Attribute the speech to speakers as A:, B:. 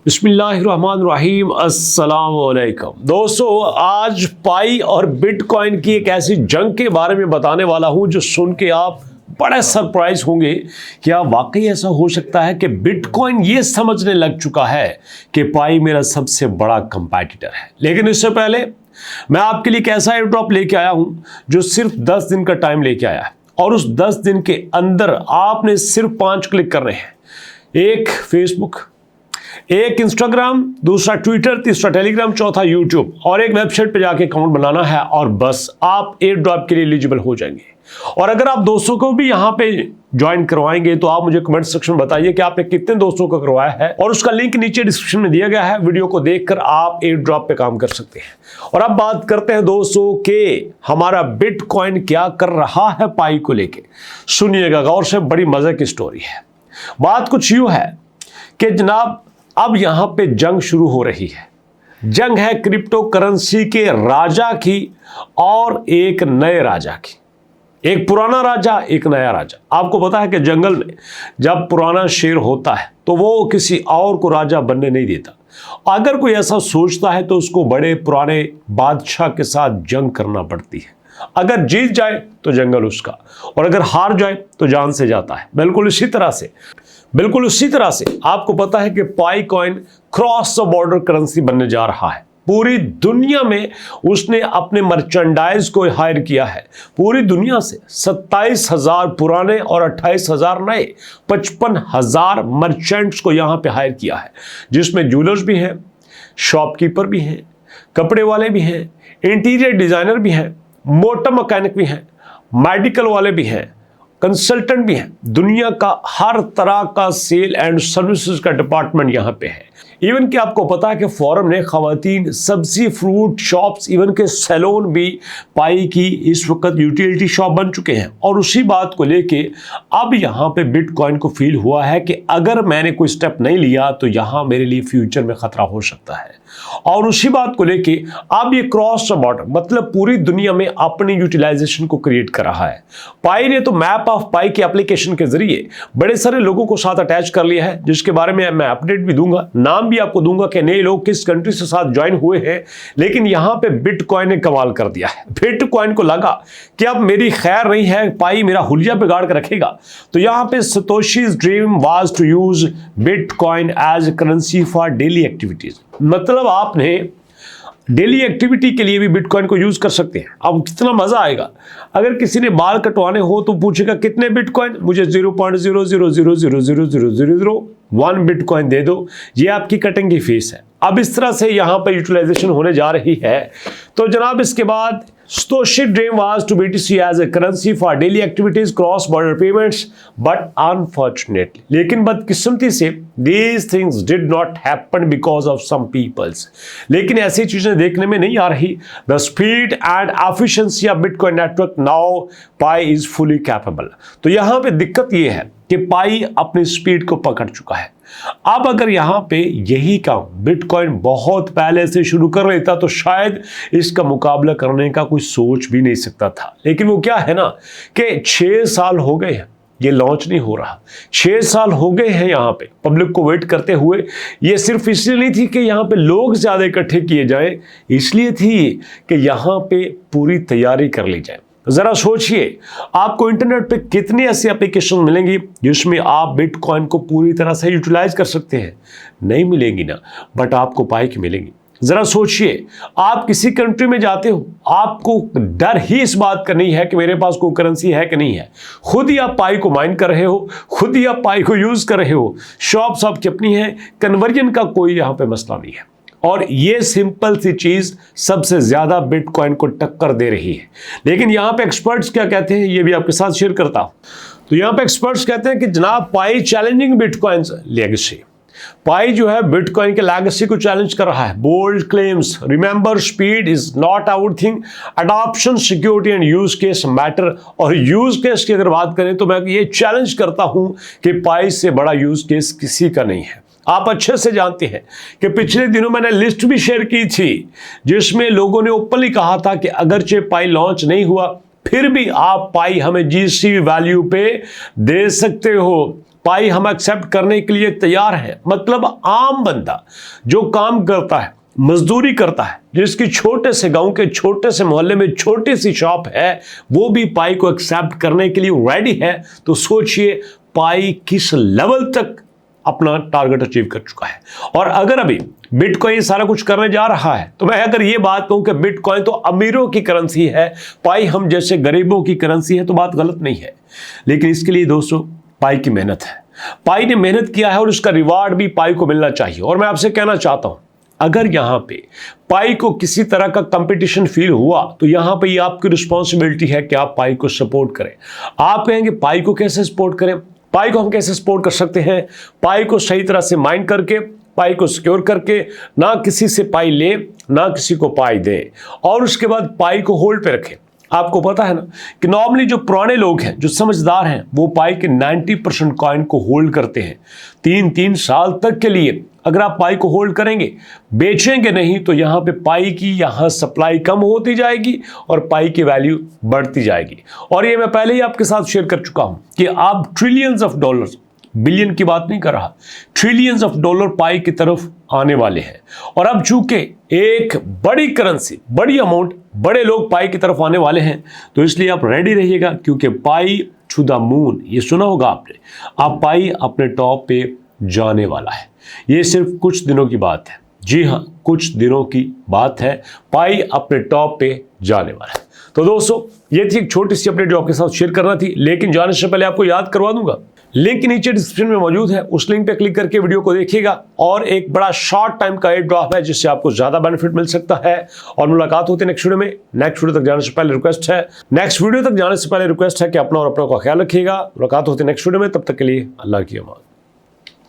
A: बिस्मिल्लाहिर्रहमानिर्रहीम, अस्सलाम वालेकुम। दोस्तों, आज पाई और बिटकॉइन की एक ऐसी जंग के बारे में बताने वाला हूं जो सुन के आप बड़े सरप्राइज होंगे। क्या वाकई ऐसा हो सकता है कि बिटकॉइन ये समझने लग चुका है कि पाई मेरा सबसे बड़ा कंपेटिटर है। लेकिन इससे पहले मैं आपके लिए एक ऐसा एयर ड्रॉप लेके आया हूं जो सिर्फ 10 दिन का टाइम लेके आया है, और उस 10 दिन के अंदर आपने सिर्फ 5 क्लिक करने हैं। एक फेसबुक, एक इंस्टाग्राम, दूसरा ट्विटर, तीसरा टेलीग्राम, चौथा यूट्यूब, और एक वेबसाइट पे जाके अकाउंट बनाना है, और बस आप एयर ड्रॉप के लिए एलिजिबल हो जाएंगे। और अगर आप दोस्तों को भी यहां पे ज्वाइन करवाएंगे तो आप मुझे कमेंट सेक्शन में बताइए कि आपने कितने दोस्तों को करवाया है, और उसका लिंक नीचे डिस्क्रिप्शन में दिया गया है। वीडियो को देखकर आप एयर ड्रॉप पे काम कर सकते हैं। और अब बात करते हैं दोस्तों कि हमारा बिटकॉइन क्या कर रहा है पाई को लेके। सुनिएगा गौर से, बड़ी मजे की स्टोरी है। बात कुछ यूं है कि जनाब, अब यहां पे जंग शुरू हो रही है। जंग है क्रिप्टो करेंसी के राजा की और एक नए राजा की। एक पुराना राजा, एक नया राजा। आपको पता है कि जंगल में जब पुराना शेर होता है तो वो किसी और को राजा बनने नहीं देता। अगर कोई ऐसा सोचता है तो उसको बड़े पुराने बादशाह के साथ जंग करना पड़ती है। अगर जीत जाए तो जंगल उसका, और अगर हार जाए तो जान से जाता है। बिल्कुल उसी तरह से आपको पता है कि Pi coin cross the border currency बनने जा रहा है। पूरी दुनिया में उसने अपने मर्चेंडाइज को हायर किया है। पूरी दुनिया से 27,000 पुराने और 28,000 नए, 55,000 मर्चेंट्स को यहां पे हायर किया है, जिसमें ज्वेलर्स भी हैं, शॉपकीपर भी हैं, कपड़े वाले भी हैं, इंटीरियर डिजाइनर भी हैं, मोटर मैकेनिक भी हैं, मेडिकल वाले भी हैं, कंसल्टेंट भी हैं। दुनिया का हर तरह का सेल एंड सर्विसेज का डिपार्टमेंट यहां पे है। इवन कि आपको पता है कि फॉरम ने खवातीन सब्जी, फ्रूट शॉप्स, इवन के सैलून भी पाई की इस वक्त यूटिलिटी शॉप बन चुके हैं। और उसी बात को लेके अब यहां पे बिटकॉइन को फील हुआ है कि अगर मैंने कोई स्टेप नहीं लिया तो यहां मेरे लिए फ्यूचर में खतरा हो सकता है। और उसी बात को लेके अब ये क्रॉस द बॉर्डर, मतलब पूरी दुनिया में अपनी यूटिलाइजेशन को क्रिएट कर रहा है। पाई ने तो मैप ऑफ पाई के एप्लीकेशन के जरिए बड़े सारे लोगों को साथ अटैच कर लिया है, जिसके बारे में मैं अपडेट भी दूंगा, नाम भी आपको दूंगा कि नए लोग किस कंट्री से साथ ज्वाइन हुए हैं। लेकिन यहां पे बिटकॉइन ने कमाल कर दिया है। बिटकॉइन को लगा कि अब मेरी खैर नहीं है, पाई मेरा हुलिया बिगाड़ कर रखेगा। तो यहां पे Satoshi's dream was to use bitcoin as currency for daily activities. मतलब आपने डेली एक्टिविटी के लिए भी बिटकॉइन को यूज कर सकते हैं। अब कितना मजा आएगा। अगर किसी ने बाल कटवाने हो तो पूछेगा कितने बिटकॉइन, मुझे 0.000000001 बिटकॉइन दे दो, ये आपकी कटिंग की फीस है। अब इस तरह से यहां पर यूटिलाइजेशन होने जा रही है। तो जनाब, इसके बाद Satoshi dream was to BTC as a currency for daily activities, cross border payments, but unfortunately, लेकिन बदकिस्मती से these things did not happen because of some peoples। लेकिन ऐसी चीजें देखने में नहीं आ रही। The speed and efficiency of Bitcoin network now Pi is fully capable। तो यहां पे दिक्कत ये है कि पाई अपनी स्पीड को पकड़ चुका है। अब अगर यहां पे यही काम बिटकॉइन बहुत पहले से शुरू कर लेता तो शायद इसका मुकाबला करने का कोई सोच भी नहीं सकता था। लेकिन वो क्या है ना कि 6 साल हो गए हैं ये लॉन्च नहीं हो रहा। 6 साल हो गए हैं यहां पे पब्लिक को वेट करते हुए। ये सिर्फ इसलिए नहीं थी कि यहां पे लोग ज्यादा इकट्ठे किए जाएं, इसलिए थी कि यहां पे पूरी तैयारी कर ली जाए। जरा सोचिए, आपको इंटरनेट पे कितनी ऐसी एप्लीकेशन मिलेंगी जिसमें आप बिटकॉइन को पूरी तरह से यूटिलाइज कर सकते हैं। नहीं मिलेंगी ना, बट आपको पाई की मिलेंगी। जरा सोचिए, आप किसी कंट्री में जाते हो, आपको डर ही इस बात का नहीं है कि मेरे पास कोई करेंसी है कि नहीं है। खुद ही आप पाई को माइन कर रहे हो, खुद ही आप पाई को यूज कर रहे हो। शॉप्स आपकी अपनी है, कन्वर्जन का कोई यहां पे मसला नहीं है। और ये सिंपल सी चीज सबसे ज्यादा बिटकॉइन को टक्कर दे रही है। लेकिन यहां पे एक्सपर्ट्स क्या कहते हैं ये भी आपके साथ शेयर करता हूं। तो यहां पे एक्सपर्ट्स कहते हैं कि जनाब, पाई चैलेंजिंग बिटकॉइन लेगेसी। पाई जो है बिटकॉइन के लेगेसी को चैलेंज कर रहा है। Bold claims, remember speed is not our thing, adoption, security and use case matter. और यूज केस की अगर बात करें तो मैं ये चैलेंज करता हूं कि पाई से बड़ा यूज केस किसी का नहीं है। आप अच्छे से जानते हैं कि पिछले दिनों मैंने लिस्ट भी शेयर की थी जिसमें लोगों ने ओपनली कहा था कि अगरचे पाई लॉन्च नहीं हुआ फिर भी आप पाई हमें जीसी वैल्यू पे दे सकते हो। पाई हम एक्सेप्ट करने के लिए तैयार हैं। मतलब आम बंदा जो काम करता है, मजदूरी करता है, जिसकी छोटे से गांव के छोटे से मोहल्ले में छोटी सी शॉप है, वो भी पाई को एक्सेप्ट करने के लिए रेडी है। तो सोचिए पाई किस लेवल तक अपना टारगेट अचीव कर चुका है। और अगर अभी बिटकॉइन सारा कुछ करने जा रहा है, तो मैं अगर ये बात कहूं कि बिटकॉइन तो अमीरों की करेंसी है, पाई हम जैसे गरीबों की करेंसी है, तो बात गलत नहीं है। लेकिन इसके लिए दोस्तों पाई की मेहनत है, पाई ने मेहनत किया है और उसका रिवार्ड भी पाई को मिलना चाहिए। और मैं आपसे कहना चाहता हूं, अगर यहां पे पाई को किसी तरह का कंपटीशन फील हुआ, तो यहां पे ये आपकी रिस्पॉन्सिबिलिटी है कि आप पाई को सपोर्ट करें। आप कहेंगे पाई को कैसे सपोर्ट करें? पाई को हम कैसे सपोर्ट कर सकते हैं? पाई को सही तरह से माइन करके, पाई को सिक्योर करके, ना किसी से पाई ले, ना किसी को पाई दे, और उसके बाद पाई को होल्ड पे रखें। आपको पता है ना कि नॉर्मली जो पुराने लोग हैं, जो समझदार हैं, वो पाई के 90% कॉइन को होल्ड करते हैं 3-3 साल तक के लिए। अगर आप पाई को होल्ड करेंगे, बेचेंगे नहीं, तो यहां पे पाई की यहां सप्लाई कम होती जाएगी और पाई की वैल्यू बढ़ती जाएगी। और ये मैं पहले ही आपके साथ शेयर कर चुका हूं कि आप ट्रिलियंस ऑफ डॉलर्स, बिलियन की बात नहीं कर रहा, ट्रिलियंस ऑफ डॉलर पाई की तरफ आने वाले हैं। और अब चूंकि एक बड़ी करेंसी, बड़ी अमाउंट, बड़े लोग पाई की तरफ आने वाले हैं, तो इसलिए आप रेडी रहिएगा, क्योंकि पाई टू द मून, ये सुना होगा आपने। आप पाई अपने टॉप पे जाने वाला है। ये सिर्फ कुछ दिनों की बात है। जी हाँ, कुछ दिनों की बात है, पाई अपने टॉप पे जाने वाला है। तो दोस्तों, ये थी एक छोटी सी अपडेट जो आपके साथ शेयर करना थी। लेकिन जाने से पहले आपको याद करवा दूंगा, लिंक नीचे डिस्क्रिप्शन में मौजूद है, उस लिंक पे क्लिक करके वीडियो को देखिएगा। और एक बड़ा शॉर्ट टाइम का एयर ड्रॉप है, जिससे आपको ज्यादा बेनिफिट मिल सकता है। और मुलाकात होती है नेक्स्ट वीडियो में। नेक्स्ट वीडियो तक जाने से पहले रिक्वेस्ट है कि अपना और अपनों का ख्याल रखिएगा। मुलाकात होती है नेक्स्ट वीडियो में, तब तक के लिए अल्लाह की अमान।